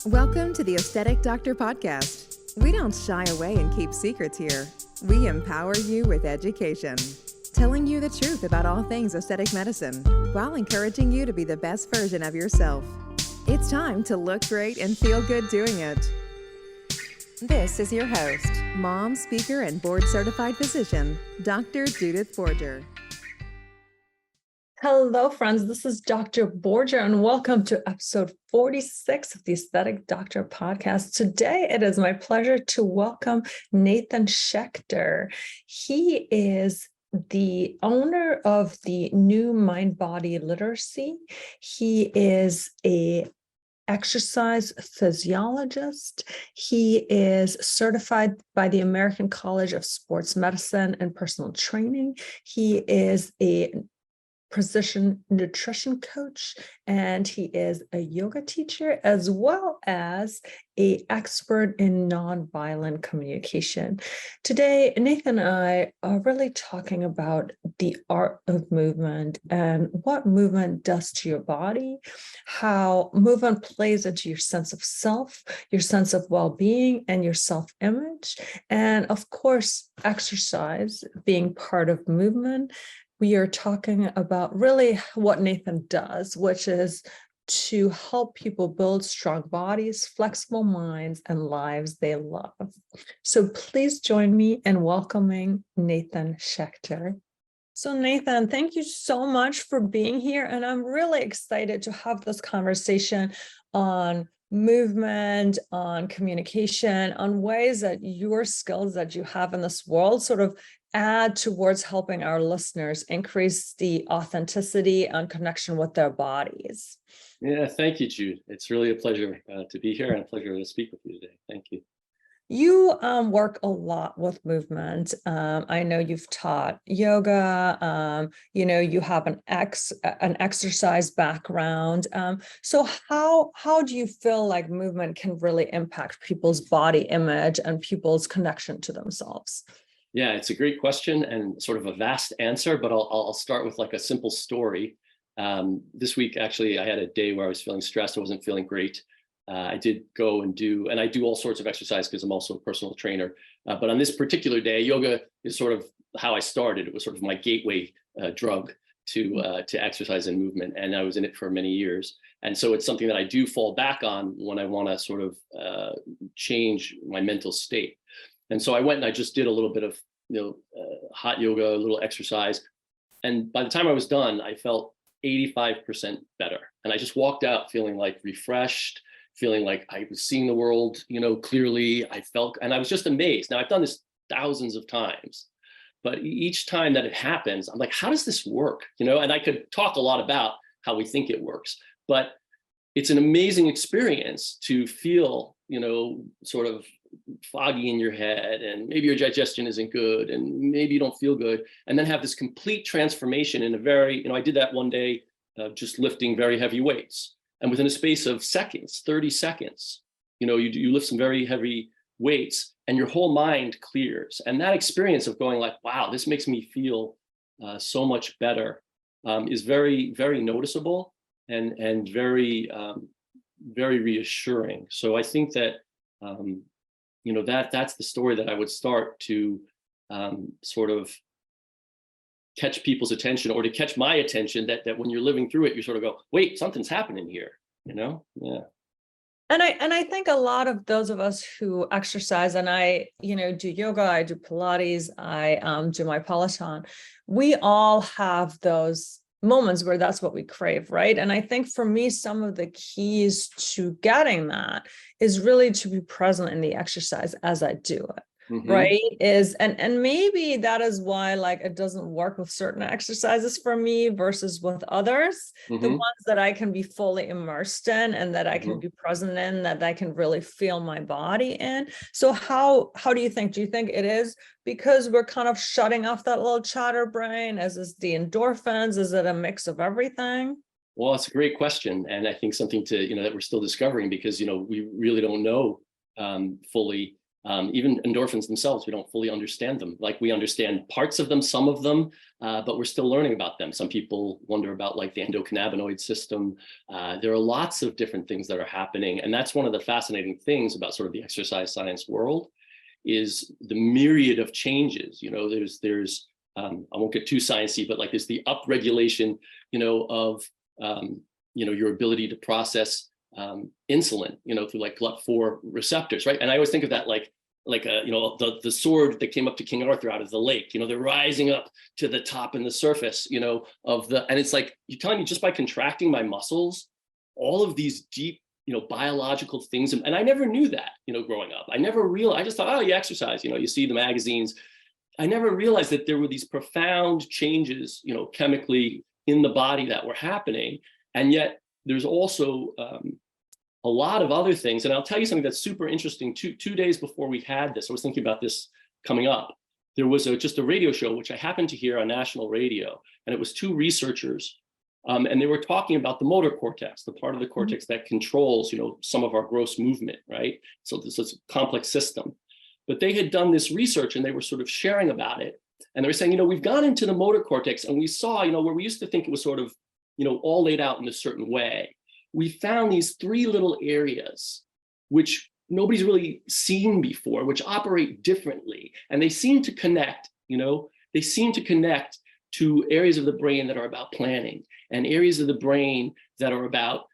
Welcome to the Aesthetic Doctor Podcast. We don't shy away and keep secrets here. We empower you with education, telling you the truth about all things aesthetic medicine while encouraging you to be the best version of yourself. It's time to look great and feel good doing it. This is your host, mom, speaker, and board-certified physician, Dr. Judith Borger. Hello, friends. This is Dr. Borger, and welcome to episode 46 of the Aesthetic Doctor Podcast. Today, it is my pleasure to welcome Nathan Schechter. He is the owner of the New Mind-Body Literacy. He is a exercise physiologist. He is certified by the American College of Sports Medicine and Personal Training. He is a precision nutrition coach, and he is a yoga teacher as well as an expert in nonviolent communication. Today, Nathan and I are really talking about the art of movement and what movement does to your body, how movement plays into your sense of self, your sense of well-being, and your self-image, and of course, exercise being part of movement. We are talking about really what Nathan does, which is to help people build strong bodies, flexible minds, and lives they love. So please join me in welcoming Nathan Schechter. So Nathan, thank you so much for being here. And I'm really excited to have this conversation on movement, on communication, on ways that your skills that you have in this world sort of add towards helping our listeners increase the authenticity and connection with their bodies. Yeah, thank you, Jude. It's really a pleasure to be here and a pleasure to speak with you today. Thank you. You work a lot with movement. I know you've taught yoga. You have an exercise background. So how do you feel like movement can really impact people's body image and people's connection to themselves? Yeah, it's a great question and sort of a vast answer, but I'll start with like a simple story. This week, actually, I had a day where I was feeling stressed. I wasn't feeling great. I did go and I do all sorts of exercise because I'm also a personal trainer. But on this particular day, yoga is sort of how I started. It was sort of my gateway drug to exercise and movement. And I was in it for many years. And so it's something that I do fall back on when I want to sort of change my mental state. And so I went and I just did a little bit of, hot yoga, a little exercise. And by the time I was done, I felt 85% better. And I just walked out feeling like refreshed, feeling like I was seeing the world, clearly. And I was just amazed. Now I've done this thousands of times, but each time that it happens, I'm like, how does this work? And I could talk a lot about how we think it works, but it's an amazing experience to feel, sort of foggy in your head, and maybe your digestion isn't good, and maybe you don't feel good, and then have this complete transformation in a very, I did that one day, just lifting very heavy weights. And within a space of seconds, 30 seconds, you lift some very heavy weights and your whole mind clears. And that experience of going like, wow, this makes me feel so much better is very, very noticeable and very, very reassuring. So I think that, that's the story that I would start to sort of catch people's attention, or to catch my attention, that when you're living through it, you sort of go, wait, something's happening here, Yeah. And I think a lot of those of us who exercise, and I, do yoga, I do Pilates, I do my Peloton, we all have those moments where that's what we crave, right? And I think for me, some of the keys to getting that is really to be present in the exercise as I do it. Mm-hmm. Right? And maybe that is why like it doesn't work with certain exercises for me versus with others, mm-hmm. the ones that I can be fully immersed in and that I can mm-hmm. be present in, that I can really feel my body in. So how do you think it is because we're kind of shutting off that little chatter brain? Is this the endorphins? Is it a mix of everything? Well, it's a great question. And I think something to, that we're still discovering, because, we really don't know fully Even endorphins themselves, we don't fully understand them. Like we understand parts of them, some of them, but we're still learning about them. Some people wonder about like the endocannabinoid system. There are lots of different things that are happening. And that's one of the fascinating things about sort of the exercise science world is the myriad of changes. There's I won't get too sciencey, but like there's the upregulation, of, your ability to process insulin, through like GLUT4 receptors, right? And I always think of that like the sword that came up to King Arthur out of the lake. They're rising up to the top and the surface, and it's like you're telling me just by contracting my muscles, all of these deep, biological things, and I never knew that, growing up. I never realized. I just thought, oh, you exercise, you see the magazines. I never realized that there were these profound changes, chemically in the body that were happening, and yet there's also a lot of other things. And I'll tell you something that's super interesting. Two days before we had this, I was thinking about this coming up. There was just a radio show, which I happened to hear on national radio. And it was two researchers. And they were talking about the motor cortex, the part of the cortex that controls, some of our gross movement, right? So this is a complex system. But they had done this research and they were sort of sharing about it. And they were saying, we've gone into the motor cortex and we saw, where we used to think it was sort of, all laid out in a certain way. We found these three little areas, which nobody's really seen before, which operate differently. And they seem to connect, they seem to connect to areas of the brain that are about planning and areas of the brain that are about,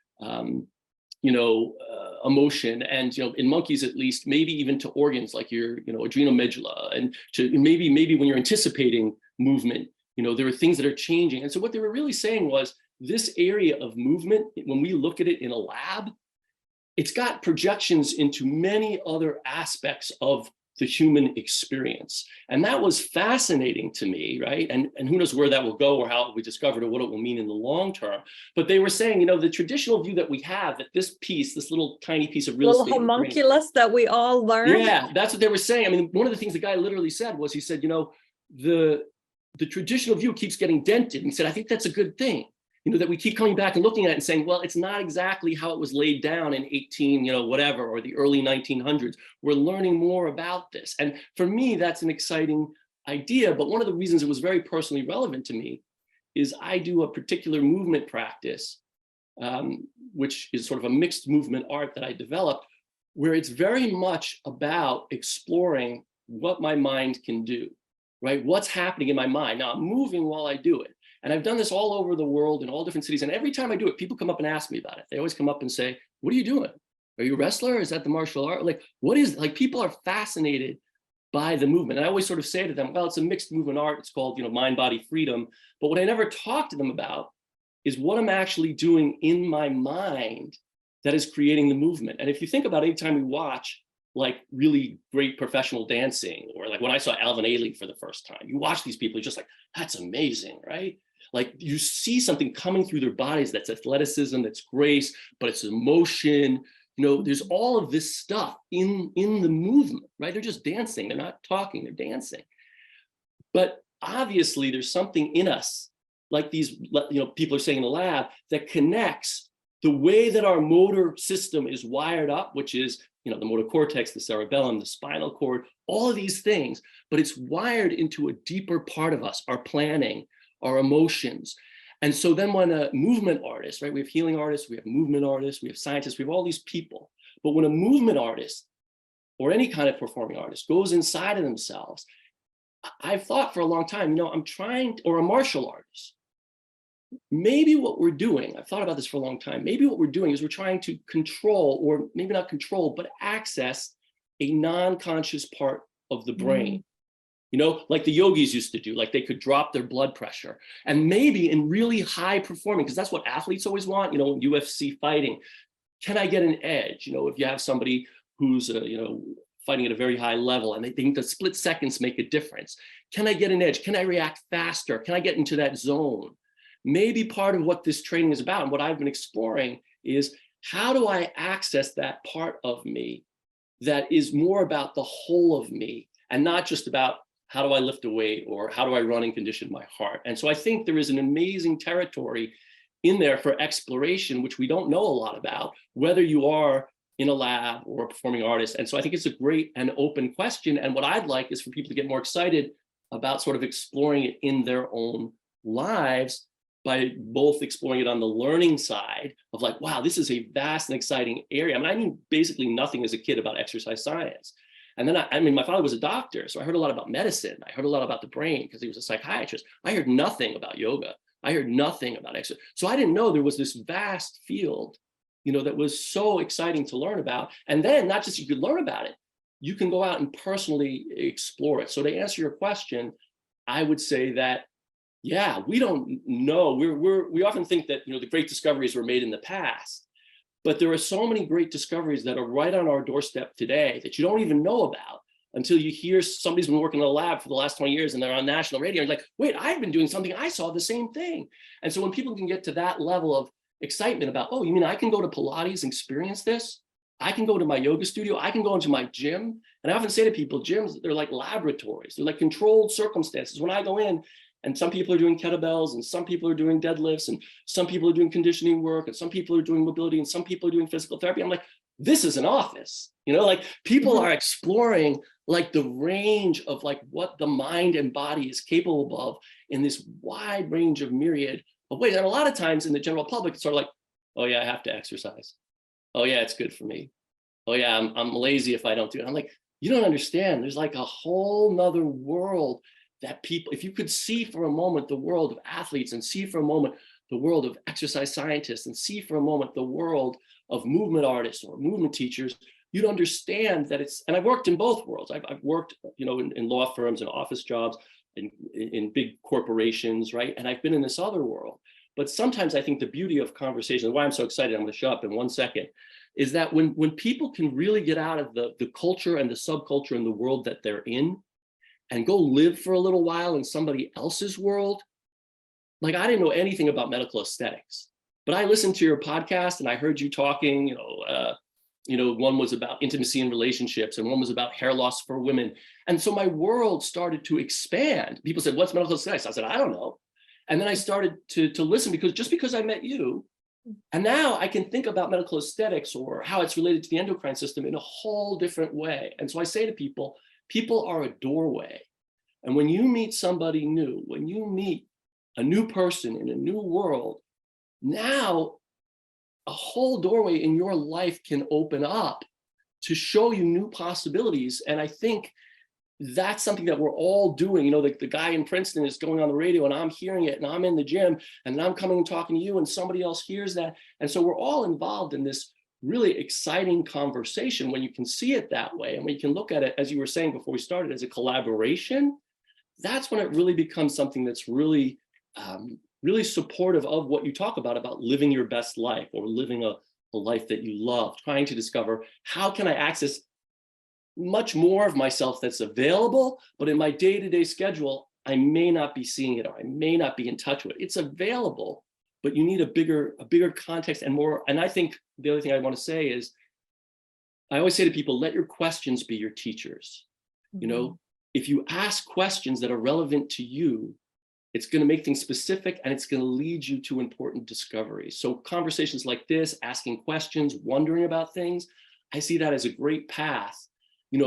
emotion. And, in monkeys, at least, maybe even to organs like your, adrenal medulla, and to maybe when you're anticipating movement, there are things that are changing. And so what they were really saying was, this area of movement, when we look at it in a lab, it's got projections into many other aspects of the human experience. And that was fascinating to me, right? And who knows where that will go or how we discovered or what it will mean in the long term. But they were saying, the traditional view that we have, that this little tiny piece of real estate. Little homunculus that we all learned. Yeah, that's what they were saying. I mean, one of the things the guy literally said was, he said, the traditional view keeps getting dented. And he said, I think that's a good thing. That we keep coming back and looking at it and saying, well, it's not exactly how it was laid down in 18, or the early 1900s. We're learning more about this. And for me, that's an exciting idea. But one of the reasons it was very personally relevant to me is I do a particular movement practice, which is sort of a mixed movement art that I developed, where it's very much about exploring what my mind can do, right? What's happening in my mind. Now, I'm moving while I do it. And I've done this all over the world in all different cities. And every time I do it, people come up and ask me about it. They always come up and say, what are you doing? Are you a wrestler? Is that the martial art? Like, what is, like, people are fascinated by the movement. And I always sort of say to them, well, it's a mixed movement art. It's called, mind, body, freedom. But what I never talk to them about is what I'm actually doing in my mind that is creating the movement. And if you think about it, anytime we watch like really great professional dancing, or like when I saw Alvin Ailey for the first time, you watch these people, you're just like, that's amazing, right? Like you see something coming through their bodies that's athleticism, that's grace, but it's emotion. There's all of this stuff in the movement, right? They're just dancing. They're not talking, they're dancing. But obviously there's something in us, like these, people are saying in the lab, that connects the way that our motor system is wired up, which is, the motor cortex, the cerebellum, the spinal cord, all of these things, but it's wired into a deeper part of us, our planning, our emotions. And so then when a movement artist, right, we have healing artists, we have movement artists, we have scientists, we have all these people. But when a movement artist or any kind of performing artist goes inside of themselves, I've thought for a long time, I'm trying, or a martial artist, maybe what we're doing, I've thought about this for a long time, maybe what we're doing is we're trying to control, or maybe not control, but access a non-conscious part of the brain. Like the yogis used to do, like they could drop their blood pressure. And maybe in really high performing, because that's what athletes always want, in UFC fighting, can I get an edge? If you have somebody who's, fighting at a very high level and they think the split seconds make a difference. Can I get an edge? Can I react faster? Can I get into that zone? Maybe part of what this training is about, and what I've been exploring, is how do I access that part of me that is more about the whole of me, and not just about how do I lift a weight or how do I run and condition my heart. And so I think there is an amazing territory in there for exploration, which we don't know a lot about, whether you are in a lab or a performing artist? And so I think it's a great and open question. And what I'd like is for people to get more excited about sort of exploring it in their own lives by both exploring it on the learning side of like, wow, this is a vast and exciting area. I mean basically nothing as a kid about exercise science. And then I mean, my father was a doctor, so I heard a lot about medicine. I heard a lot about the brain because he was a psychiatrist. I heard nothing about yoga. I heard nothing about exercise. So I didn't know there was this vast field, that was so exciting to learn about. And then not just you could learn about it, you can go out and personally explore it. So to answer your question, I would say that, yeah, we don't know. We often think that, the great discoveries were made in the past, but there are so many great discoveries that are right on our doorstep today that you don't even know about until you hear somebody's been working in a lab for the last 20 years and they're on national radio. And you're like, wait, I've been doing something. I saw the same thing. And so when people can get to that level of excitement about, oh, you mean I can go to Pilates and experience this? I can go to my yoga studio. I can go into my gym. And I often say to people, gyms, they're like laboratories. They're like controlled circumstances. When I go in, and some people are doing kettlebells, and some people are doing deadlifts, and some people are doing conditioning work, and some people are doing mobility, and some people are doing physical therapy. I'm like, this is an office, like people are exploring like the range of like what the mind and body is capable of in this wide range of myriad of ways. And a lot of times in the general public, it's sort of like, oh yeah, I have to exercise. Oh yeah, it's good for me. Oh yeah, I'm lazy if I don't do it. I'm like, you don't understand. There's like a whole nother world that people, if you could see for a moment the world of athletes and see for a moment the world of exercise scientists and see for a moment the world of movement artists or movement teachers, you'd understand that it's, and I've worked in both worlds. I've worked, in law firms and office jobs, in big corporations, right? And I've been in this other world. But sometimes I think the beauty of conversation, why I'm so excited, I'm going to shut up in 1 second, is that when people can really get out of the culture and the subculture and the world that they're in, and go live for a little while in somebody else's world. Like I didn't know anything about medical aesthetics, but I listened to your podcast and I heard you talking, one was about intimacy and relationships and one was about hair loss for women. And so my world started to expand. People said, what's medical aesthetics? I said, I don't know. And then I started to listen because I met you, and now I can think about medical aesthetics or how it's related to the endocrine system in a whole different way. And so I say to people are a doorway. And when you meet somebody new, when you meet a new person in a new world, now a whole doorway in your life can open up to show you new possibilities. And I think that's something that we're all doing. The guy in Princeton is going on the radio and I'm hearing it and I'm in the gym and I'm coming and talking to you and somebody else hears that. And so we're all involved in this really exciting conversation when you can see it that way. And when you can look at it, as you were saying before we started, as a collaboration, that's when it really becomes something that's really, really supportive of what you talk about living your best life or living a life that you love, trying to discover how can I access much more of myself that's available, but in my day-to-day schedule, I may not be seeing it or I may not be in touch with it. It's available, but you need a bigger context and more. And I think the other thing I want to say is, I always say to people, let your questions be your teachers. Mm-hmm. If you ask questions that are relevant to you, it's going to make things specific and it's going to lead you to important discoveries. So conversations like this, asking questions, wondering about things, I see that as a great path,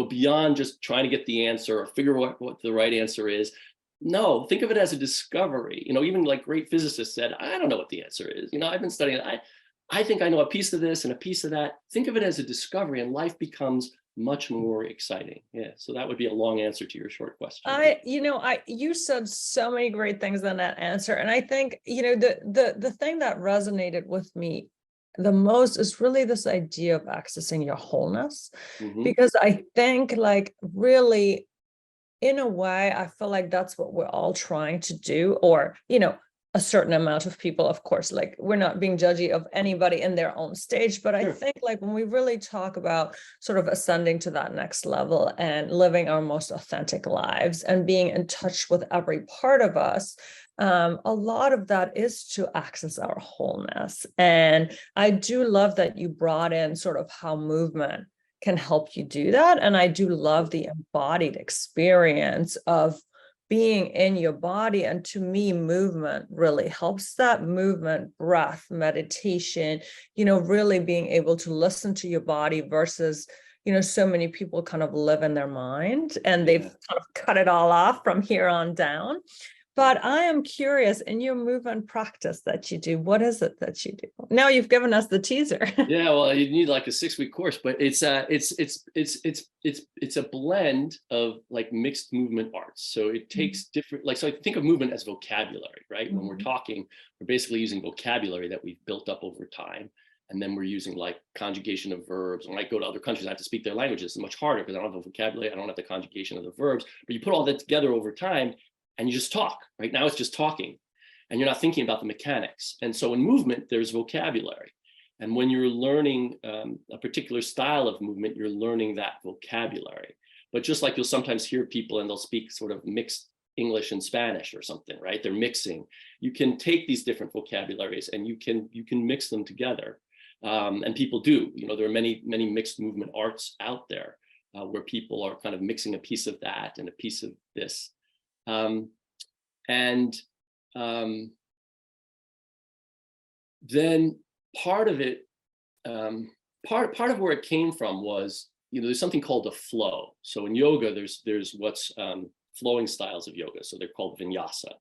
beyond just trying to get the answer or figure out what the right answer is. No, think of it as a discovery. Even like great physicists said, I don't know what the answer is. I've been studying it. I think I know a piece of this and a piece of that. Think of it as a discovery and life becomes much more exciting. Yeah. So that would be a long answer to your short question. You said so many great things in that answer. And I think, the thing that resonated with me the most is really this idea of accessing your wholeness. Mm-hmm. Because I think really, in a way, I feel like that's what we're all trying to do, or, a certain amount of people, of course, we're not being judgy of anybody in their own stage, but sure. I think when we really talk about sort of ascending to that next level and living our most authentic lives and being in touch with every part of us, a lot of that is to access our wholeness. And I do love that you brought in sort of how movement can help you do that. And I do love the embodied experience of being in your body. And to me, movement really helps that. Movement, breath, meditation, really being able to listen to your body versus, so many people kind of live in their mind and they've kind of cut it all off from here on down. But I am curious, in your movement practice that you do, what is it that you do? Now you've given us the teaser. Yeah, well, you need like a 6-week course, but it's a blend of like mixed movement arts. So it takes different, like, so I think of movement as vocabulary, right? When we're talking, we're basically using vocabulary that we've built up over time. And then we're using like conjugation of verbs. When I go to other countries, I have to speak their languages. It's much harder because I don't have the vocabulary. I don't have the conjugation of the verbs, but you put all that together over time and you just talk. Right now it's just talking and you're not thinking about the mechanics. And so in movement, there's vocabulary. And when you're learning a particular style of movement, you're learning that vocabulary. But just like you'll sometimes hear people and they'll speak sort of mixed English and Spanish or something, right? They're mixing. You can take these different vocabularies and you can mix them together. And people do, there are many mixed movement arts out there where people are kind of mixing a piece of that and a piece of this. Then part of it, part of where it came from was, there's something called a flow. So in yoga, there's what's flowing styles of yoga. So they're called vinyasa.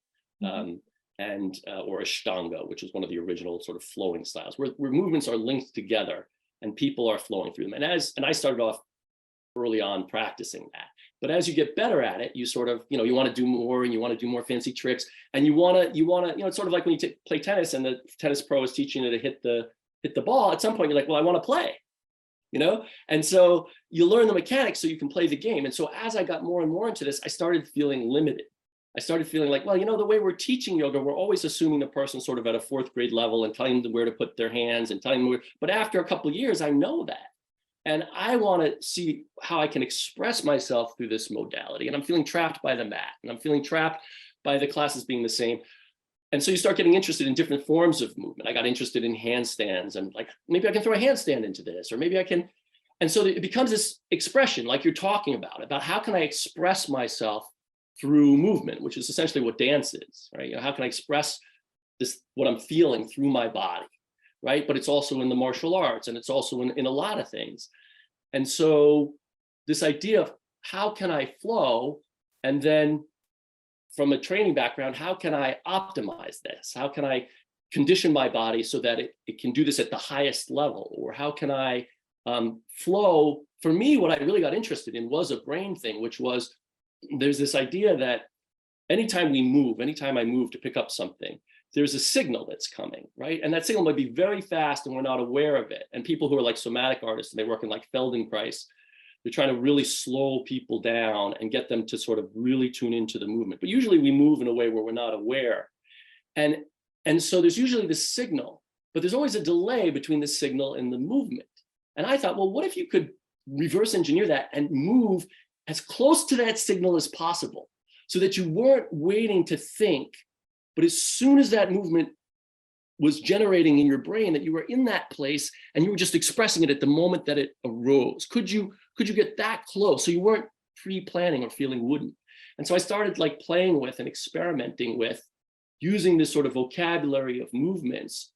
Or Ashtanga, which is one of the original sort of flowing styles, where movements are linked together and people are flowing through them. And I started off early on practicing that. But as you get better at it, you sort of, you want to do more and you want to do more fancy tricks. And you want to, it's sort of like when you play tennis and the tennis pro is teaching you to hit the ball. At some point, you're like, well, I want to play, And so you learn the mechanics so you can play the game. And so as I got more and more into this, I started feeling limited. I started feeling like, well, the way we're teaching yoga, we're always assuming the person sort of at a 4th grade level and telling them where to put their hands and telling them where, but after a couple of years, I know that. And I want to see how I can express myself through this modality. And I'm feeling trapped by the mat and I'm feeling trapped by the classes being the same. And so you start getting interested in different forms of movement. I got interested in handstands and like, maybe I can throw a handstand into this, or maybe I can. And so it becomes this expression like you're talking about how can I express myself through movement, which is essentially what dance is, right? How can I express this, what I'm feeling through my body, right? But it's also in the martial arts and it's also in a lot of things. And so this idea of how can I flow, and then from a training background, how can I optimize this? How can I condition my body so that it can do this at the highest level? Or how can I flow? For me, what I really got interested in was a brain thing, which was, there's this idea that anytime I move to pick up something, there's a signal that's coming, right? And that signal might be very fast and we're not aware of it. And people who are like somatic artists, and they work in like Feldenkrais, they're trying to really slow people down and get them to sort of really tune into the movement. But usually we move in a way where we're not aware. And so there's usually this signal, but there's always a delay between the signal and the movement. And I thought, well, what if you could reverse engineer that and move as close to that signal as possible so that you weren't waiting to think, but as soon as that movement was generating in your brain, that you were in that place and you were just expressing it at the moment that it arose. Could you get that close so you weren't pre-planning or feeling wooden? And so I started like playing with and experimenting with using this sort of vocabulary of movements,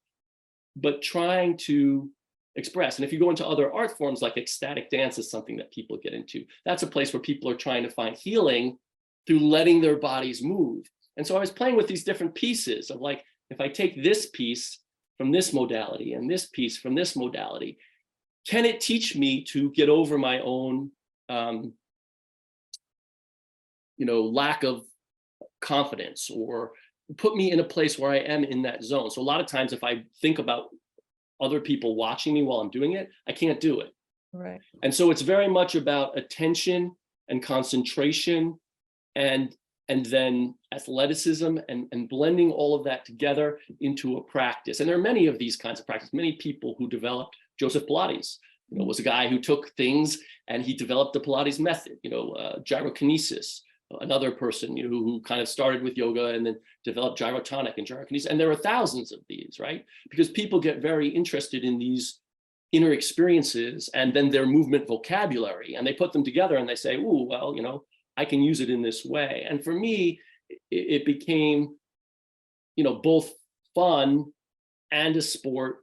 but trying to express. And if you go into other art forms, like ecstatic dance is something that people get into. That's a place where people are trying to find healing through letting their bodies move. And so I was playing with these different pieces of like, if I take this piece from this modality and this piece from this modality, can it teach me to get over my own, lack of confidence, or put me in a place where I am in that zone? So a lot of times if I think about other people watching me while I'm doing it, I can't do it. Right. And so it's very much about attention and concentration and then athleticism and blending all of that together into a practice. And there are many of these kinds of practices. Many people who developed, Joseph Pilates, was a guy who took things and he developed the Pilates method, gyrokinesis. Another person who kind of started with yoga and then developed gyrotonic and gyrokinesis. And there are thousands of these, right? Because people get very interested in these inner experiences and then their movement vocabulary, and they put them together and they say, "Ooh, well, I can use it in this way. And for me, it became, both fun and a sport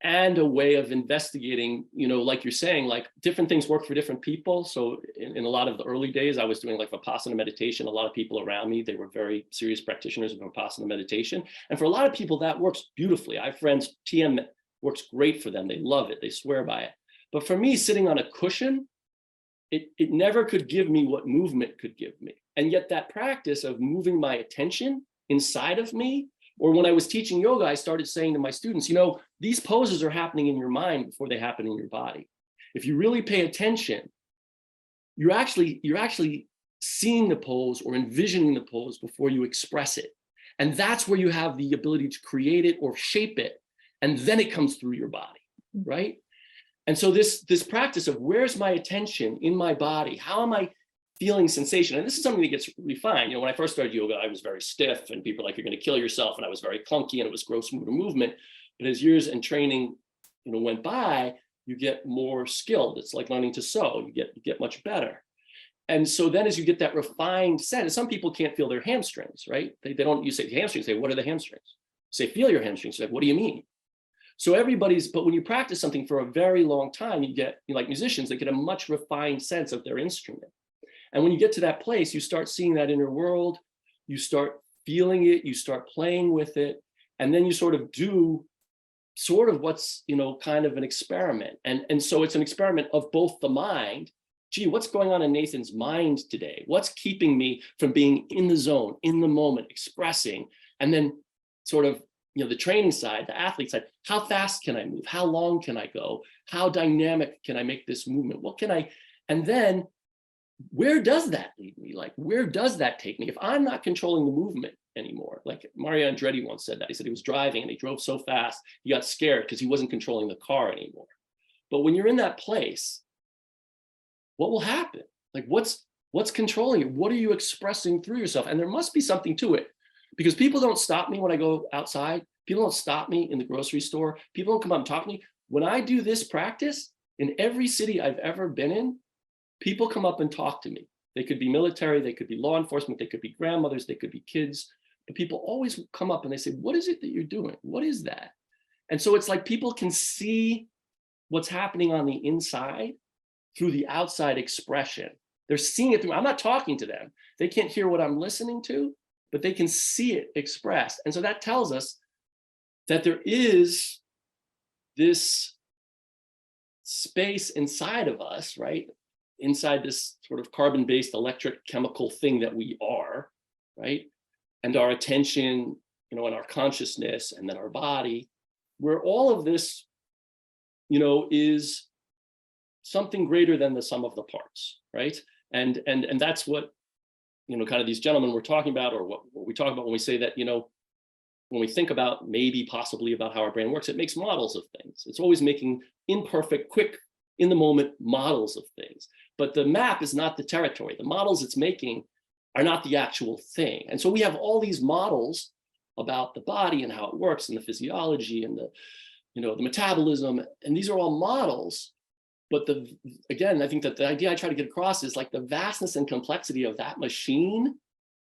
and a way of investigating, like you're saying, like different things work for different people. So in a lot of the early days, I was doing like Vipassana meditation. A lot of people around me, they were very serious practitioners of Vipassana meditation. And for a lot of people, that works beautifully. I have friends, TM works great for them. They love it. They swear by it. But for me, sitting on a cushion, it never could give me what movement could give me. And yet that practice of moving my attention inside of me, or when I was teaching yoga, I started saying to my students, these poses are happening in your mind before they happen in your body. If you really pay attention, you're actually seeing the pose or envisioning the pose before you express it. And that's where you have the ability to create it or shape it. And then it comes through your body, right? And so this practice of where's my attention in my body? How am I feeling sensation? And this is something that gets refined. When I first started yoga, I was very stiff and people were like, you're going to kill yourself. And I was very clunky and it was gross motor movement. But as years and training, went by, you get more skilled. It's like learning to sew. You get much better. And so then as you get that refined sense, some people can't feel their hamstrings, right? They don't, you say hamstrings, say, what are the hamstrings? Say, feel your hamstrings. Like, what do you mean? So but when you practice something for a very long time, you get, like musicians, they get a much refined sense of their instrument. And when you get to that place, you start seeing that inner world, you start feeling it, you start playing with it, and then you sort of do what's, kind of an experiment. And so it's an experiment of both the mind. Gee, what's going on in Nathan's mind today? What's keeping me from being in the zone, in the moment, expressing? And then sort of, the training side, the athlete side, how fast can I move? How long can I go? How dynamic can I make this movement? And then where does that lead me? Like, where does that take me? If I'm not controlling the movement anymore, like Mario Andretti once said that, he said he was driving and he drove so fast, he got scared because he wasn't controlling the car anymore. But when you're in that place, what will happen? Like, what's controlling you? What are you expressing through yourself? And there must be something to it, because people don't stop me when I go outside. People don't stop me in the grocery store. People don't come up and talk to me. When I do this practice, in every city I've ever been in, people come up and talk to me. They could be military, they could be law enforcement, they could be grandmothers, they could be kids. But people always come up and they say, what is it that you're doing? What is that? And so it's like people can see what's happening on the inside through the outside expression. They're seeing it through, I'm not talking to them. They can't hear what I'm listening to, but they can see it expressed. And so that tells us that there is this space inside of us, right? Inside this sort of carbon-based electric chemical thing that we are, right? And our attention, and our consciousness, and then our body, where all of this, is something greater than the sum of the parts, right? And that's what, kind of these gentlemen we're talking about, or what we talk about when we say that, when we think about possibly about how our brain works, it makes models of things. It's always making imperfect, quick, in the moment models of things. But the map is not the territory. The models it's making are not the actual thing. And so we have all these models about the body and how it works, and the physiology and the metabolism. And these are all models. But again, I think that the idea I try to get across is like the vastness and complexity of that machine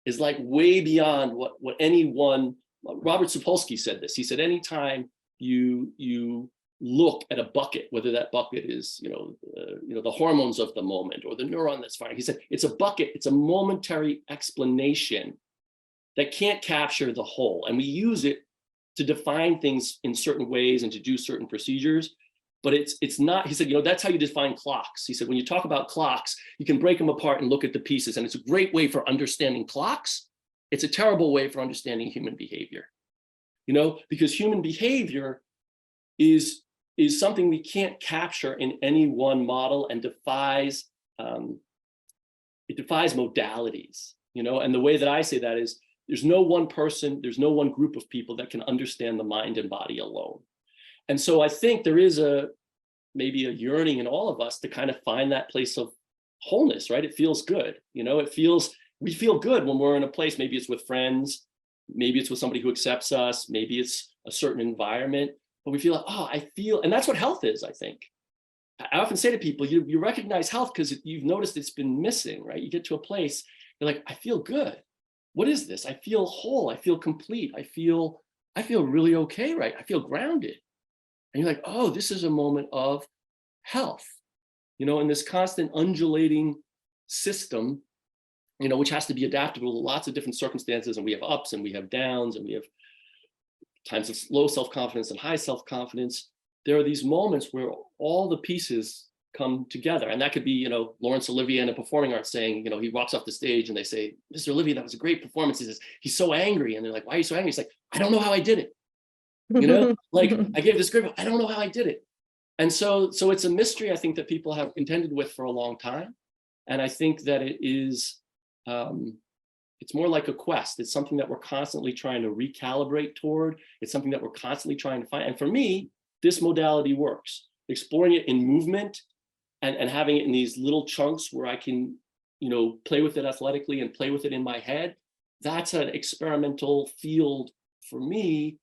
is like way beyond what anyone. Robert Sapolsky said this. He said, anytime you look at a bucket, whether that bucket is, the hormones of the moment or the neuron that's firing, he said, it's a bucket, it's a momentary explanation that can't capture the whole. And we use it to define things in certain ways and to do certain procedures, but it's not, he said, that's how you define clocks. He said, when you talk about clocks, you can break them apart and look at the pieces. And it's a great way for understanding clocks. It's a terrible way for understanding human behavior, because human behavior is something we can't capture in any one model, and defies modalities, and the way that I say that is there's no one person, there's no one group of people that can understand the mind and body alone. And so I think there is maybe a yearning in all of us to kind of find that place of wholeness, right? It feels good, we feel good when we're in a place, maybe it's with friends, maybe it's with somebody who accepts us, maybe it's a certain environment, but we feel like, and that's what health is, I think. I often say to people, you recognize health because you've noticed it's been missing, right? You get to a place, you're like, I feel good. What is this? I feel whole. I feel complete. I feel really okay, right? I feel grounded. And you're like, oh, this is a moment of health, in this constant undulating system, which has to be adaptable to lots of different circumstances. And we have ups and we have downs and we have times of low self-confidence and high self-confidence. There are these moments where all the pieces come together. And that could be, Laurence Olivier in a performing arts saying, he walks off the stage and they say, Mr. Olivier, that was a great performance. He says, he's so angry. And they're like, why are you so angry? He's like, I don't know how I did it. Like I gave this great, I don't know how I did it. And so it's a mystery, I think, that people have contended with for a long time. And I think that it is, it's more like a quest. It's something that we're constantly trying to recalibrate toward. It's something that we're constantly trying to find. And for me, this modality works. Exploring it in movement and having it in these little chunks where I can, play with it athletically and play with it in my head. That's an experimental field for me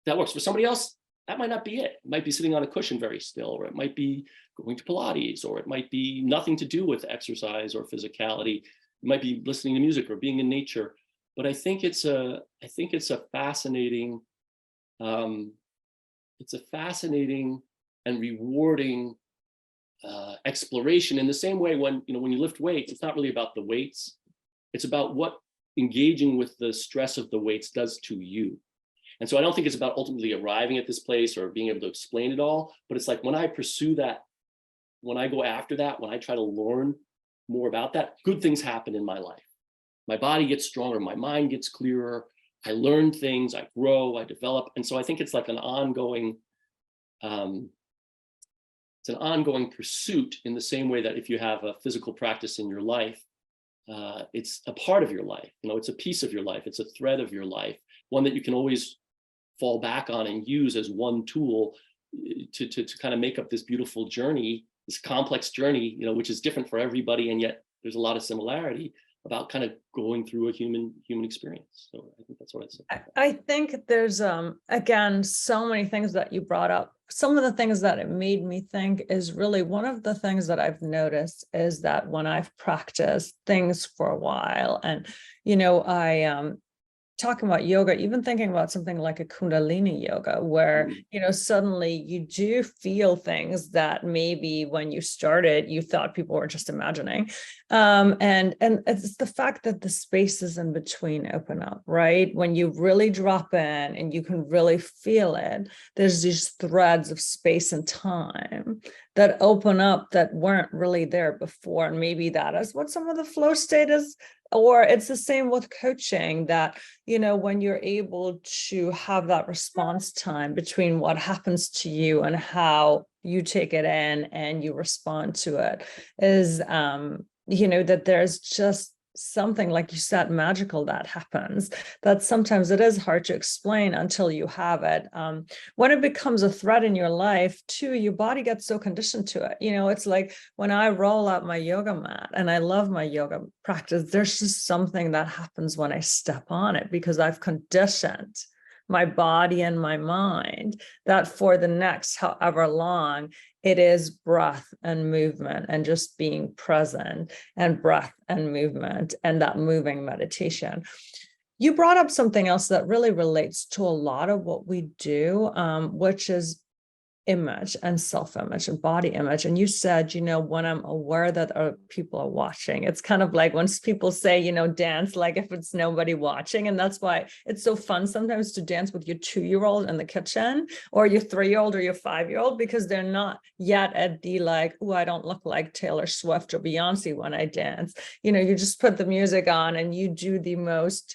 that works. For somebody else, that might not be it. It might be sitting on a cushion very still, or it might be going to Pilates, or it might be nothing to do with exercise or physicality. It might be listening to music or being in nature. But I think it's a fascinating, and rewarding exploration. In the same way, when you lift weights, it's not really about the weights. It's about what engaging with the stress of the weights does to you. And so I don't think it's about ultimately arriving at this place or being able to explain it all, but it's like when I pursue that, when I go after that, when I try to learn more about that, good things happen in my life. My body gets stronger, my mind gets clearer, I learn things, I grow, I develop. And so I think it's like an ongoing, pursuit, in the same way that if you have a physical practice in your life, it's a part of your life, it's a piece of your life, it's a thread of your life, one that you can always fall back on and use as one tool to kind of make up this beautiful journey, this complex journey, which is different for everybody, and yet there's a lot of similarity about kind of going through a human experience. So I think that's what I'd say. I think there's again so many things that you brought up. Some of the things that it made me think is really one of the things that I've noticed is that when I've practiced things for a while, and I talking about yoga, even thinking about something like a Kundalini yoga, where, suddenly you do feel things that maybe when you started, you thought people were just imagining. And it's the fact that the spaces in between open up, right? When you really drop in and you can really feel it, there's these threads of space and time that open up that weren't really there before. And maybe that is what some of the flow state is. Or it's the same with coaching, that, when you're able to have that response time between what happens to you and how you take it in and you respond to it, is, that there's just something, like you said, magical that happens, that sometimes it is hard to explain until you have it. When it becomes a threat in your life too, your body gets so conditioned to it. It's like when I roll out my yoga mat, and I love my yoga practice, there's just something that happens when I step on it, because I've conditioned my body and my mind that for the next however long, it is breath and movement and just being present, and breath and movement and that moving meditation. You brought up something else that really relates to a lot of what we do, which is image and self-image and body image. And you said, when I'm aware that people are watching, it's kind of like when people say, dance like if it's nobody watching. And that's why it's so fun sometimes to dance with your 2-year-old in the kitchen, or your 3-year-old or your 5-year-old, because they're not yet at the like, oh, I don't look like Taylor Swift or Beyonce when I dance. You just put the music on and you do the most,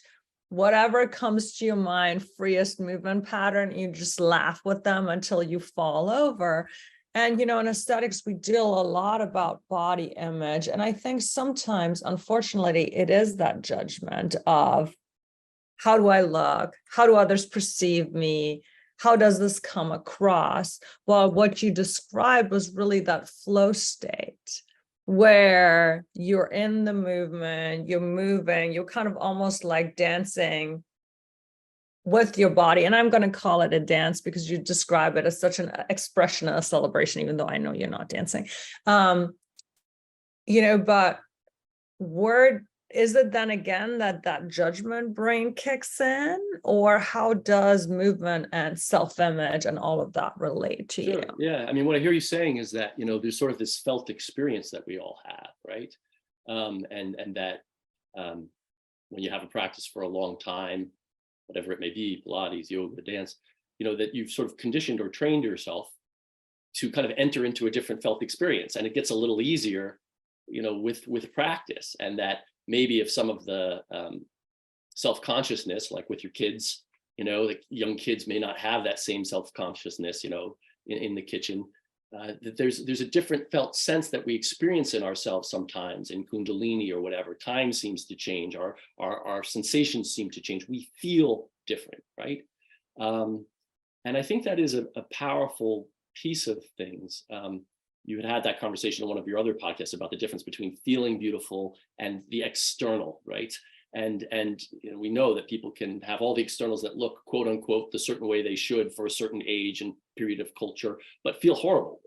whatever comes to your mind, freest movement pattern, you just laugh with them until you fall over. And, in aesthetics, we deal a lot about body image. And I think sometimes, unfortunately, it is that judgment of, how do I look? How do others perceive me? How does this come across? Well, what you described was really that flow state, where you're in the movement, you're moving, you're kind of almost like dancing with your body. And I'm going to call it a dance because you describe it as such an expression and a celebration, even though I know you're not dancing. But where is it then again that judgment brain kicks in, or how does movement and self-image and all of that relate to you? Yeah. I mean, what I hear you saying is that, there's sort of this felt experience that we all have, right? And that when you have a practice for a long time, whatever it may be, Pilates, yoga, dance, that you've sort of conditioned or trained yourself to kind of enter into a different felt experience. And it gets a little easier, with practice. And that maybe if some of the self-consciousness, like with your kids, like young kids may not have that same self-consciousness, in the kitchen, that there's a different felt sense that we experience in ourselves sometimes in Kundalini or whatever. Time seems to change, our sensations seem to change. We feel different, right? And I think that is a powerful piece of things. You had that conversation in one of your other podcasts about the difference between feeling beautiful and the external, right? And we know that people can have all the externals that look, quote unquote, the certain way they should for a certain age and period of culture, but feel horrible,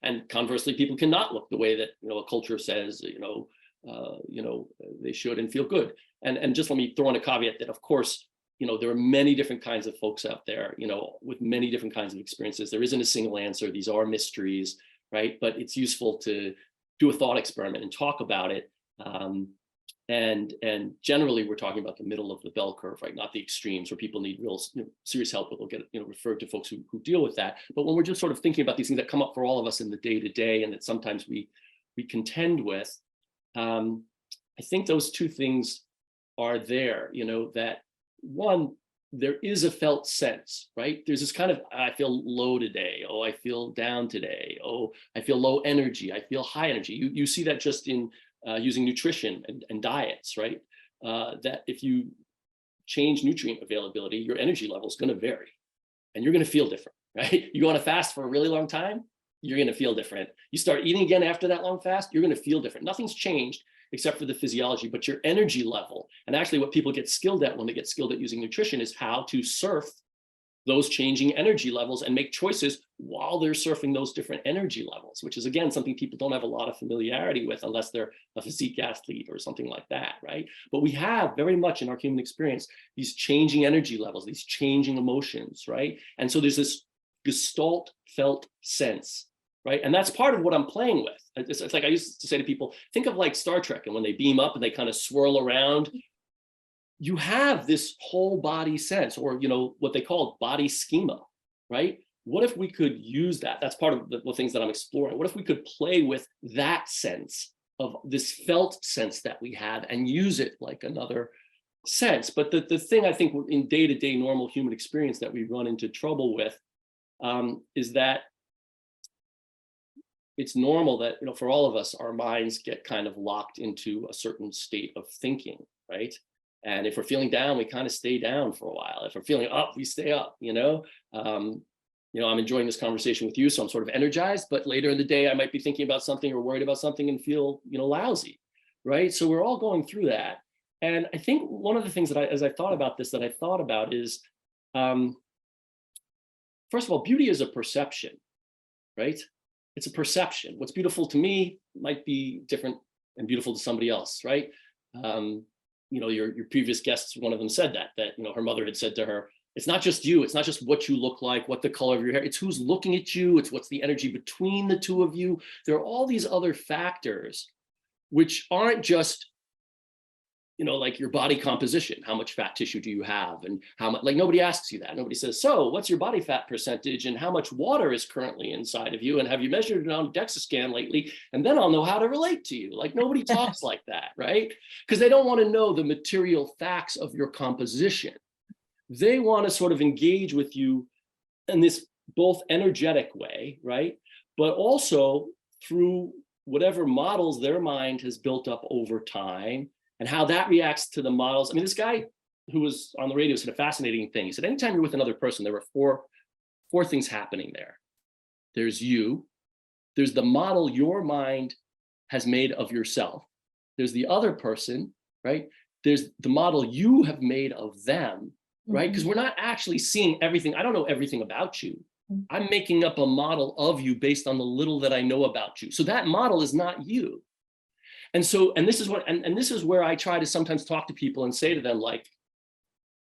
and conversely, people cannot look the way that, a culture says, they should and feel good. And just let me throw in a caveat that, of course, there are many different kinds of folks out there, with many different kinds of experiences. There isn't a single answer. These are mysteries, right? But it's useful to do a thought experiment and talk about it. And generally, we're talking about the middle of the bell curve, right? Not the extremes where people need real serious help, but they'll get referred to folks who deal with that. But when we're just sort of thinking about these things that come up for all of us in the day to day, and that sometimes we contend with, I think those two things are there. That one, there is a felt sense, right? There's this kind of, I feel low today. Oh, I feel down today. Oh, I feel low energy. I feel high energy. You see that just in using nutrition and diets, right? That if you change nutrient availability, your energy level is going to vary and you're going to feel different, right? You go on a fast for a really long time, you're going to feel different. You start eating again after that long fast, you're going to feel different. Nothing's changed except for the physiology, but your energy level. And actually what people get skilled at when they get skilled at using nutrition is how to surf those changing energy levels and make choices while they're surfing those different energy levels, which is, again, something people don't have a lot of familiarity with unless they're a physique athlete or something like that, right? But we have very much in our human experience these changing energy levels, these changing emotions, right? And so there's this gestalt felt sense, right? And that's part of what I'm playing with. It's like I used to say to people, think of like Star Trek, and when they beam up and they kind of swirl around, you have this whole body sense, or what they call body schema, right? What if we could use that? That's part of the things that I'm exploring. What if we could play with that sense of this felt sense that we have and use it like another sense? But the thing I think in day-to-day normal human experience that we run into trouble with is that it's normal that, for all of us, our minds get kind of locked into a certain state of thinking, right? And if we're feeling down, we kind of stay down for a while. If we're feeling up, we stay up, I'm enjoying this conversation with you, so I'm sort of energized, but later in the day, I might be thinking about something or worried about something and feel, lousy, right? So we're all going through that. And I think one of the things that as I thought about this, that I thought about is, first of all, beauty is a perception, right? It's a perception. What's beautiful to me might be different and beautiful to somebody else, right? Your previous guests, one of them said that her mother had said to her, it's not just you, it's not just what you look like, what the color of your hair, it's who's looking at you, it's what's the energy between the two of you. There are all these other factors which aren't just, like your body composition. How much fat tissue do you have? And how much, like nobody asks you that. Nobody says, so what's your body fat percentage and how much water is currently inside of you? And have you measured it on DEXA scan lately? And then I'll know how to relate to you. Like nobody talks like that, right? Because they don't want to know the material facts of your composition. They want to sort of engage with you in this both energetic way, right? But also through whatever models their mind has built up over time and how that reacts to the models. I mean, this guy who was on the radio said a fascinating thing. He said, anytime you're with another person, there were four things happening there. There's you, there's the model your mind has made of yourself. There's the other person, right? There's the model you have made of them. right? Because we're not actually seeing everything. I don't know everything about you. I'm making up a model of you based on the little that I know about you. So that model is not you. And so, and this is what, and this is where I try to sometimes talk to people and say to them, like,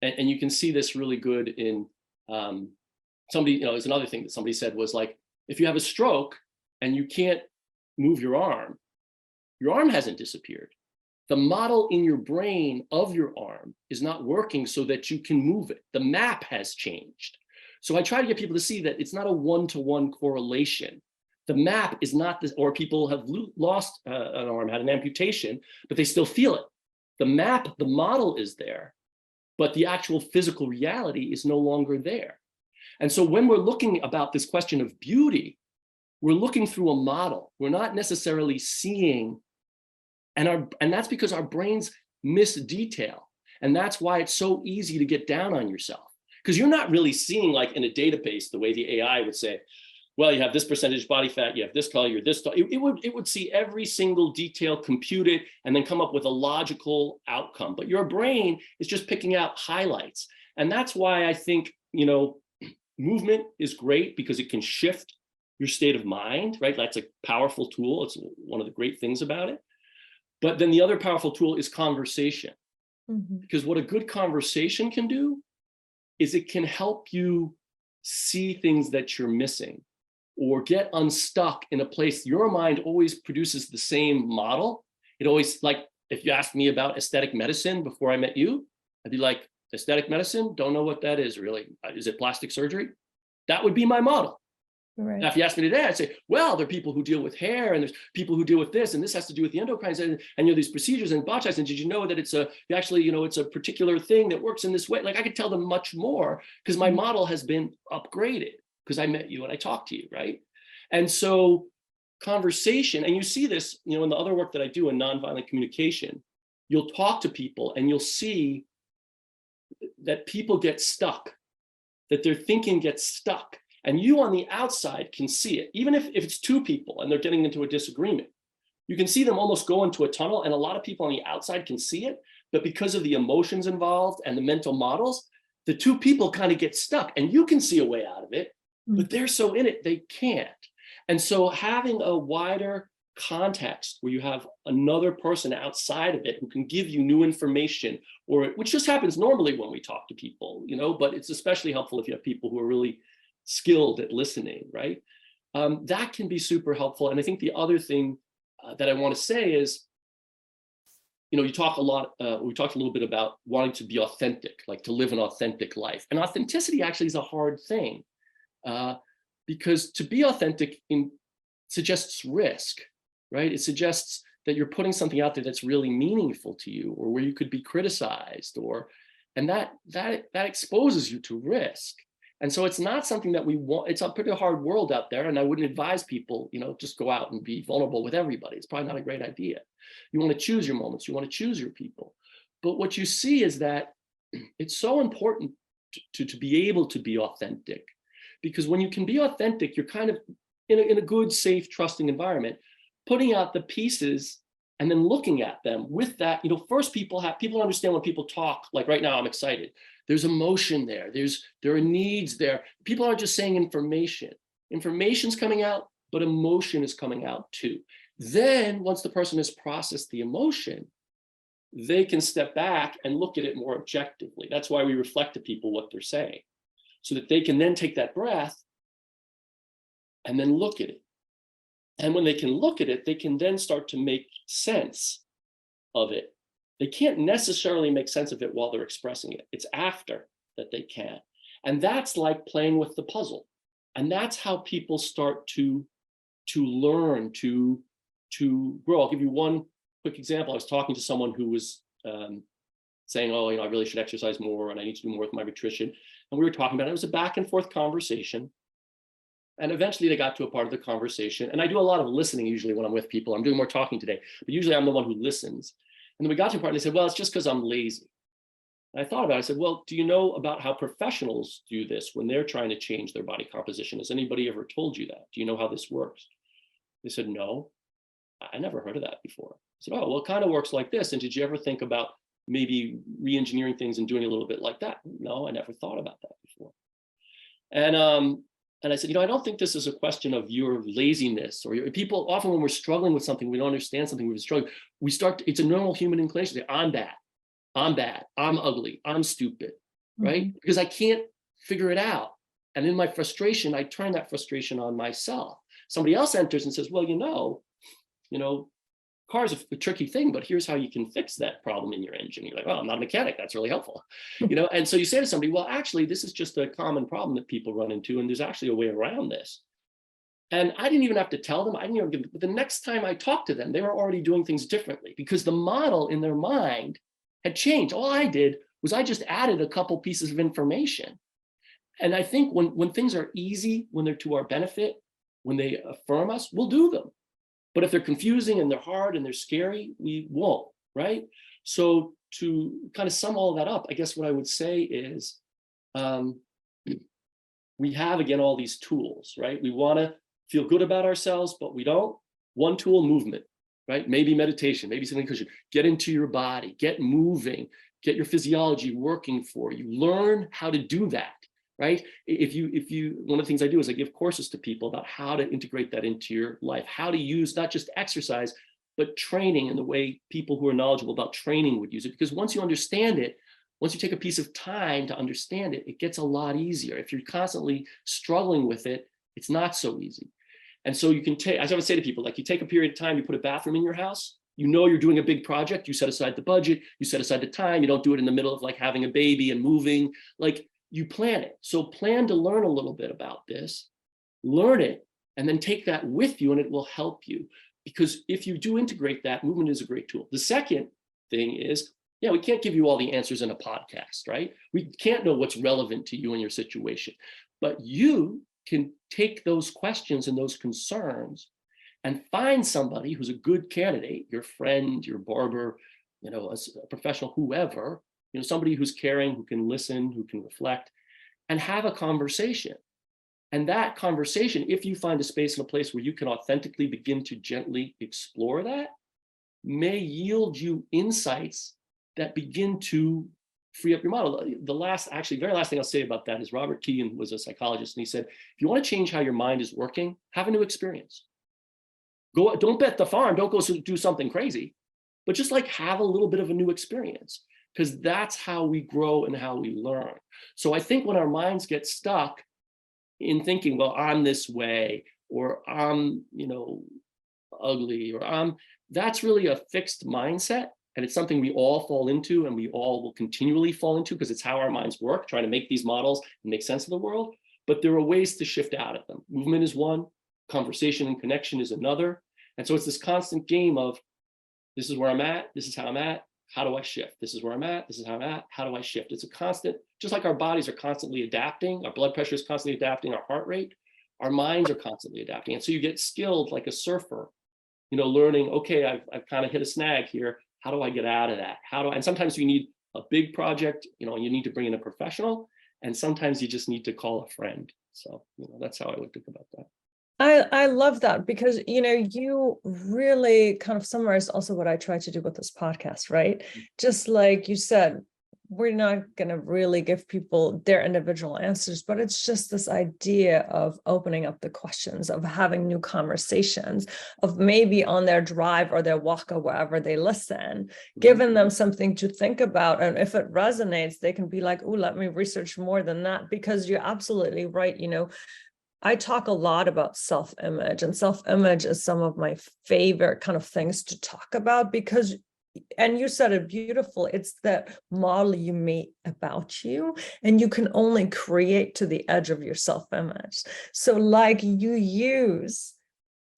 and you can see this really good in somebody, there's another thing that somebody said was like, if you have a stroke and you can't move your arm hasn't disappeared. The model in your brain of your arm is not working so that you can move it. The map has changed. So I try to get people to see that it's not a one-to-one correlation. The map is not this, or people have lost an arm, had an amputation, but they still feel it. The map, the model is there, but the actual physical reality is no longer there. And so when we're looking about this question of beauty, we're looking through a model. We're not necessarily seeing, and that's because our brains miss detail. And that's why it's so easy to get down on yourself. Because you're not really seeing, like in a database, the way the AI would say, well, you have this percentage body fat, you have this color, you're this, it would see every single detail, compute it, and then come up with a logical outcome. But your brain is just picking out highlights. And that's why I think, movement is great, because it can shift your state of mind, right? That's a powerful tool. It's one of the great things about it. But then the other powerful tool is conversation. Because what a good conversation can do is it can help you see things that you're missing, or get unstuck in a place. Your mind always produces the same model. It always, like, if you asked me about aesthetic medicine before I met you, I'd be like, aesthetic medicine? Don't know what that is really. Is it plastic surgery? That would be my model. Right. Now, if you ask me today, I'd say, well, there are people who deal with hair, and there's people who deal with this, and this has to do with the endocrines, and these procedures and botches. And did you know that it's it's a particular thing that works in this way? Like, I could tell them much more because my model has been upgraded because I met you and I talked to you, right? And so conversation, and you see this, in the other work that I do in nonviolent communication, you'll talk to people and you'll see that people get stuck, that their thinking gets stuck. And you on the outside can see it. Even if it's two people and they're getting into a disagreement, you can see them almost go into a tunnel, and a lot of people on the outside can see it. But because of the emotions involved and the mental models, the two people kind of get stuck, and you can see a way out of it, but they're so in it, they can't. And so having a wider context where you have another person outside of it who can give you new information, which just happens normally when we talk to people, but it's especially helpful if you have people who are really skilled at listening, right? That can be super helpful. And I think the other thing that I want to say is, you talk a lot, we talked a little bit about wanting to be authentic, like to live an authentic life. And authenticity actually is a hard thing because to be authentic suggests risk, right? It suggests that you're putting something out there that's really meaningful to you, or where you could be criticized, and that exposes you to risk. And so it's not something that we want. It's a pretty hard world out there. And I wouldn't advise people, just go out and be vulnerable with everybody. It's probably not a great idea. You want to choose your moments. You want to choose your people. But what you see is that it's so important to be able to be authentic, because when you can be authentic, you're kind of in a good, safe, trusting environment, putting out the pieces and then looking at them with that. First people understand when people talk, like right now, I'm excited. There's emotion there. There are needs there. People aren't just saying information. Information's coming out, but emotion is coming out too. Then once the person has processed the emotion, they can step back and look at it more objectively. That's why we reflect to people what they're saying, so that they can then take that breath and then look at it. And when they can look at it, they can then start to make sense of it. They can't necessarily make sense of it while they're expressing it. It's after that they can. And that's like playing with the puzzle. And that's how people start to learn, to grow. I'll give you one quick example. I was talking to someone who was saying, I really should exercise more and I need to do more with my nutrition. And we were talking about it. It was a back and forth conversation. And eventually they got to a part of the conversation. And I do a lot of listening usually when I'm with people. I'm doing more talking today, but usually I'm the one who listens. And then we got to a part and they said, well, it's just because I'm lazy. And I thought about it. I said, well, do you know about how professionals do this when they're trying to change their body composition? Has anybody ever told you that? Do you know how this works? They said, no, I never heard of that before. I said, oh, well, it kind of works like this. And did you ever think about maybe re-engineering things and doing a little bit like that. No, I never thought about that before. And I said, I don't think this is a question of your laziness or people. Often when we're struggling with something, we don't understand something, we're struggling. It's a normal human inclination to say, I'm bad, I'm ugly, I'm stupid, right? Because I can't figure it out. And in my frustration, I turn that frustration on myself. Somebody else enters and says, well, cars are a tricky thing, but here's how you can fix that problem in your engine. You're like, oh, I'm not a mechanic. That's really helpful. And so you say to somebody, well, actually, this is just a common problem that people run into, and there's actually a way around this. And I didn't even have to tell them. But the next time I talked to them, they were already doing things differently because the model in their mind had changed. All I did was I just added a couple pieces of information. And I think when things are easy, when they're to our benefit, when they affirm us, we'll do them. But if they're confusing and they're hard and they're scary, we won't, right? So to kind of sum all that up, I guess what I would say is we have, again, all these tools, right? We want to feel good about ourselves, but we don't. One tool, movement, right? Maybe meditation, maybe something cushion. Get into your body, get moving, get your physiology working for you. Learn how to do that. Right? One of the things I do is I give courses to people about how to integrate that into your life, how to use not just exercise, but training in the way people who are knowledgeable about training would use it. Because once you understand it, once you take a piece of time to understand it, it gets a lot easier. If you're constantly struggling with it, it's not so easy. And so you can take, I always say to people, like you take a period of time, you put a bathroom in your house, you're doing a big project, you set aside the budget, you set aside the time, you don't do it in the middle of like having a baby and moving, like you plan it. So plan to learn a little bit about this, learn it, and then take that with you and it will help you. Because if you do integrate that, movement is a great tool. The second thing is, we can't give you all the answers in a podcast, right? We can't know what's relevant to you and your situation, but you can take those questions and those concerns and find somebody who's a good candidate, your friend, your barber, a professional, whoever, somebody who's caring, who can listen, who can reflect, and have a conversation. And that conversation, if you find a space and a place where you can authentically begin to gently explore that, may yield you insights that begin to free up your model. Very last thing I'll say about that is Robert Keegan was a psychologist, and he said, if you want to change how your mind is working, have a new experience. Don't bet the farm, don't go do something crazy, but just like have a little bit of a new experience. Because that's how we grow and how we learn. So I think when our minds get stuck in thinking, well, I'm this way, or I'm, ugly, or that's really a fixed mindset. And it's something we all fall into and we all will continually fall into because it's how our minds work, trying to make these models and make sense of the world. But there are ways to shift out of them. Movement is one, conversation and connection is another. And so it's this constant game of, this is where I'm at, this is how I'm at. How do I shift? This is where I'm at. This is how I'm at. How do I shift? It's a constant, just like our bodies are constantly adapting, our blood pressure is constantly adapting, our heart rate, our minds are constantly adapting. And so you get skilled like a surfer, learning, okay, I've kind of hit a snag here. How do I get out of that? And sometimes you need a big project, you need to bring in a professional, and sometimes you just need to call a friend. So, that's how I would think about that. I love that because, you really kind of summarized also what I try to do with this podcast, right? Just like you said, we're not going to really give people their individual answers, but it's just this idea of opening up the questions, of having new conversations, of maybe on their drive or their walk or wherever they listen, giving them something to think about. And if it resonates, they can be like, oh, let me research more than that, because you're absolutely right. I talk a lot about self-image, and self-image is some of my favorite kind of things to talk about because, and you said it beautiful, it's that model you made about you, and you can only create to the edge of your self-image. So like you use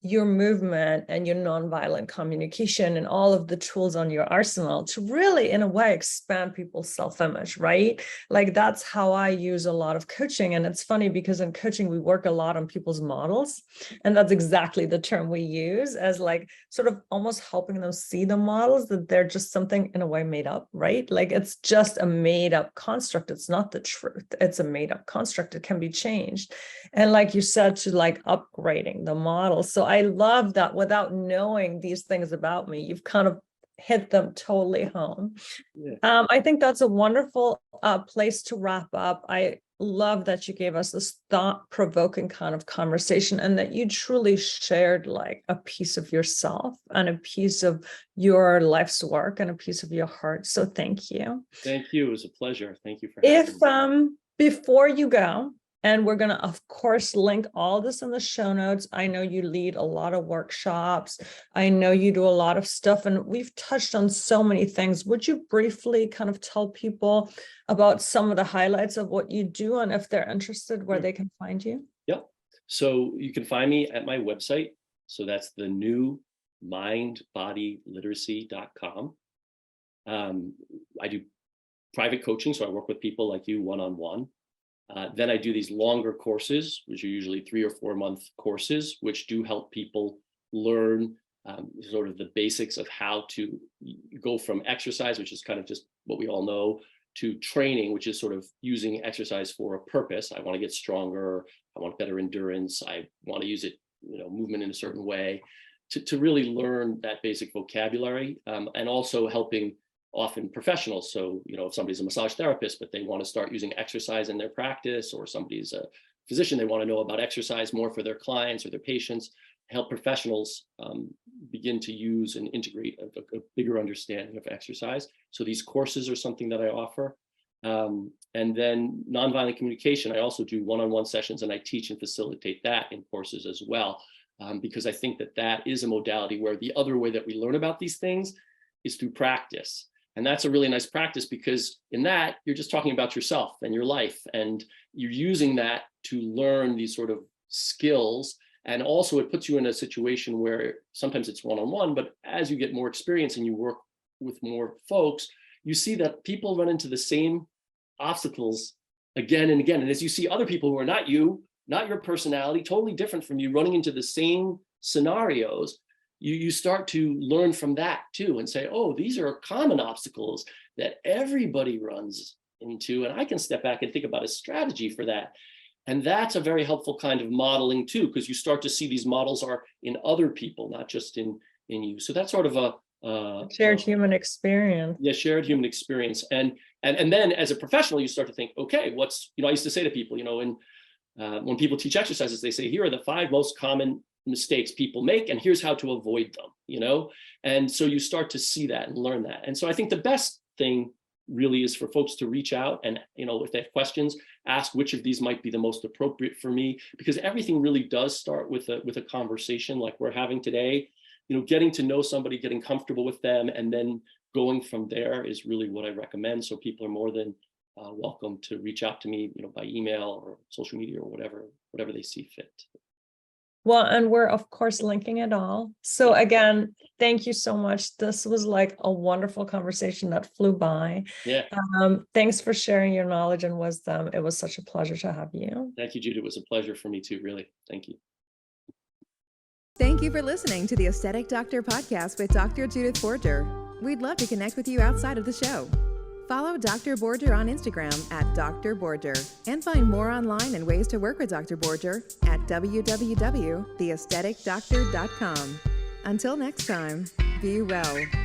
your movement and your nonviolent communication and all of the tools on your arsenal to really, in a way, expand people's self-image, right? Like that's how I use a lot of coaching. And it's funny because in coaching, we work a lot on people's models. And that's exactly the term we use as like sort of almost helping them see the models, that they're just something in a way made up, right? Like it's just a made up construct. It's not the truth. It's a made up construct. It can be changed. And like you said, to like upgrading the model. So I love that without knowing these things about me, you've kind of hit them totally home. Yeah. I think that's a wonderful place to wrap up. I love that you gave us this thought-provoking kind of conversation, and that you truly shared like a piece of yourself and a piece of your life's work and a piece of your heart. So thank you. Thank you. It was a pleasure. Thank you for having me. Before you go, and we're going to, of course, link all this in the show notes. I know you lead a lot of workshops. I know you do a lot of stuff, and we've touched on so many things. Would you briefly kind of tell people about some of the highlights of what you do, and if they're interested, where they can find you? Yep. So you can find me at my website. So that's the new mindbodyliteracy.com. I do private coaching. So I work with people like you one-on-one. Then I do these longer courses, which are usually 3 or 4 month courses, which do help people learn sort of the basics of how to go from exercise, which is kind of just what we all know, to training, which is sort of using exercise for a purpose. I want to get stronger. I want better endurance. I want to use it, movement in a certain way, to really learn that basic vocabulary, and also helping often professionals. So, if somebody's a massage therapist, but they want to start using exercise in their practice, or somebody's a physician, they want to know about exercise more for their clients or their patients, help professionals begin to use and integrate a bigger understanding of exercise. So these courses are something that I offer. And then nonviolent communication, I also do one-on-one sessions, and I teach and facilitate that in courses as well, because I think that is a modality where the other way that we learn about these things is through practice. And that's a really nice practice, because in that, you're just talking about yourself and your life, and you're using that to learn these sort of skills. And also it puts you in a situation where sometimes it's one-on-one, but as you get more experience and you work with more folks, you see that people run into the same obstacles again and again. And as you see other people who are not you, not your personality, totally different from you, running into the same scenarios, you start to learn from that too, and say, oh, these are common obstacles that everybody runs into, and I can step back and think about a strategy for that. And that's a very helpful kind of modeling too, because you start to see these models are in other people, not just in you. So that's sort of a shared human experience. Yeah, shared human experience. And then as a professional, you start to think, okay, I used to say to people, when people teach exercises, they say, here are the 5 most common mistakes people make, and here's how to avoid them, and so you start to see that and learn that. And so I think the best thing really is for folks to reach out and, if they have questions, ask which of these might be the most appropriate for me, because everything really does start with a conversation like we're having today. Getting to know somebody, getting comfortable with them, and then going from there is really what I recommend. So people are more than welcome to reach out to me, by email or social media or whatever they see fit. Well, and we're, of course, linking it all. So again, thank you so much. This was like a wonderful conversation that flew by. Yeah. Thanks for sharing your knowledge and wisdom. It was such a pleasure to have you. Thank you, Judith. It was a pleasure for me too, really. Thank you. Thank you for listening to the Aesthetic Doctor podcast with Dr. Judith Borger. We'd love to connect with you outside of the show. Follow Dr. Borger on Instagram at Dr. Borger, and find more online and ways to work with Dr. Borger at www.theaestheticdoctor.com. Until next time, be well.